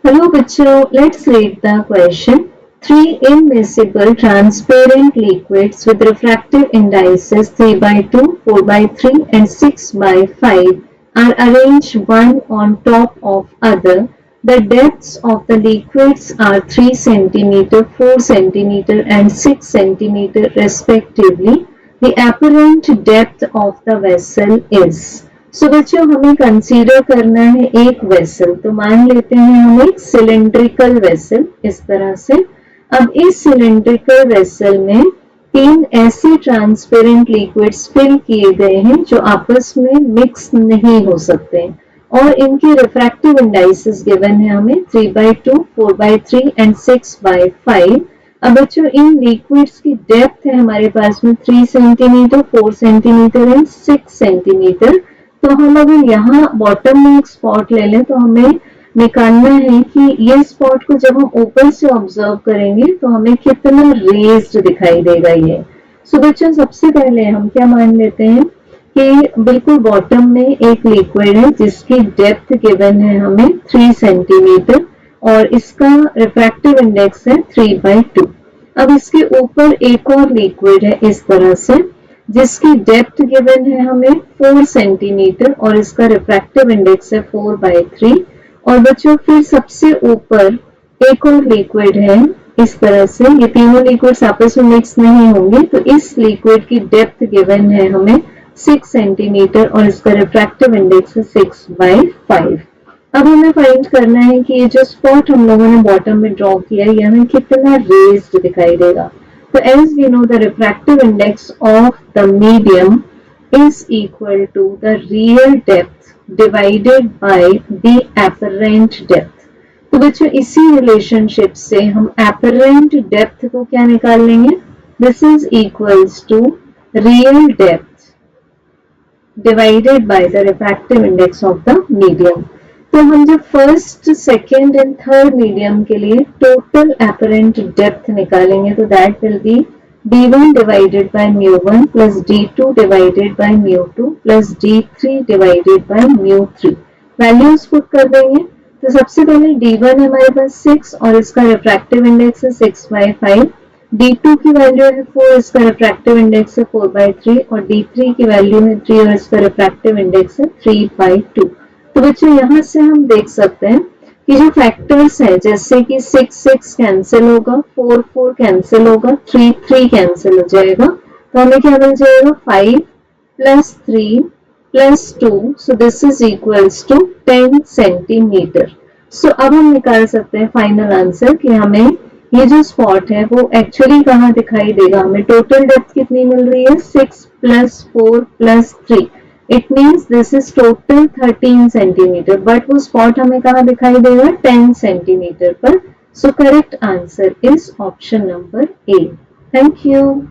Hello bachcho, let's read the question. Three immiscible transparent liquids with refractive indices 3 by 2, 4 by 3 and 6 by 5 are arranged one on top of other. The depths of the liquids are 3 cm, 4 cm and 6 cm respectively. The apparent depth of the vessel is. सो बच्चों हमें consider करना है एक vessel, तो मान लेते हैं हम एक सिलेंड्रिकल वेसल इस तरह से। अब इस सिलेंड्रिकल वेसल में तीन ऐसे ट्रांसपेरेंट लिक्विड्स फिल किए गए हैं जो आपस में मिक्स नहीं हो सकते और इनके रिफ्रैक्टिव इंडाइसेस गिवन है हमें 3 by 2, 4 by 3 एंड 6 by 5। अब बच्चों इन लिक्विड्स की डेप्थ है हमारे पास में 3 सेंटीमीटर, 4 सेंटीमीटर एंड 6 सेंटीमीटर। तो हम अगर यहाँ बॉटम में एक स्पॉट ले लें तो हमें निकालना है कि ये स्पॉट को जब हम ऊपर से ऑब्जर्व करेंगे तो हमें कितना रेज्ड दिखाई देगा ये। सो बच्चों सबसे पहले हम क्या मान लेते हैं कि बिल्कुल बॉटम में एक लिक्विड है जिसकी डेप्थ गिवन है हमें 3 सेंटीमीटर और इसका रिफ्रैक्टिव इंडेक्स है 3 by 2। अब इसके ऊपर एक और लिक्विड है इस तरह से जिसकी डेप्थ गिवन है हमें 4 सेंटीमीटर और इसका रिफ्रैक्टिव इंडेक्स है 4 by 3। और बच्चों फिर सबसे ऊपर एक और लिक्विड है इस तरह से, ये तीनों लिक्विड्स आपस में मिक्स नहीं होंगे, तो इस लिक्विड की डेप्थ गिवन है हमें 6 सेंटीमीटर और इसका रिफ्रैक्टिव इंडेक्स है 6 by 5। अब हमें फाइंड करना है कि ये जो स्पॉट हम लोगों ने बॉटम में ड्रॉ किया है ये हमें कितना रेज्ड दिखाई देगा। So as we know, the refractive index of the medium is equal to the real depth divided by the apparent depth। तो बच्चों इसी रिलेशनशिप से हम apparent depth को क्या निकाल लेंगे, this is equals to real depth divided by the refractive index of the medium। तो हम जब first, second and third medium के लिए टोटल एपरेंट डेप्थ निकालेंगे तो that will be d1 divided by μ1 plus d2 divided by μ2 plus d3 divided by μ3। Values put कर देंगे। तो सबसे पहले d1 हमारे पास 6 और इसका रिफ्रैक्टिव इंडेक्स है 6 by 5। d2 की वैल्यू है 4, इसका रिफ्रैक्टिव इंडेक्स है 4 by 3 और d3 की वैल्यू है 3 और इसका रिफ्रैक्टिव इंडेक्स है 3 by 2। तो बच्चों यहाँ से हम देख सकते हैं कि जो फैक्टर्स हैं जैसे कि 6 6 कैंसिल होगा, 4 4 कैंसिल होगा, 3 3 कैंसिल हो जाएगा, तो हमें क्या मिल जाएगा 5 plus 3 plus 2, so this is equals to 10 centimetre. So अब हम निकाल सकते हैं फाइनल आंसर कि हमें ये जो स्पॉट है वो एक्चुअली कहाँ दिखाई देगा। हमें टोटल डेप्थ कितनी मिल रही है 6 plus 4 plus 3, it means this is total 13 centimeter, but वो spot हमें कहाँ दिखाई देगा 10 centimeter पर। So correct answer is option number A. Thank you.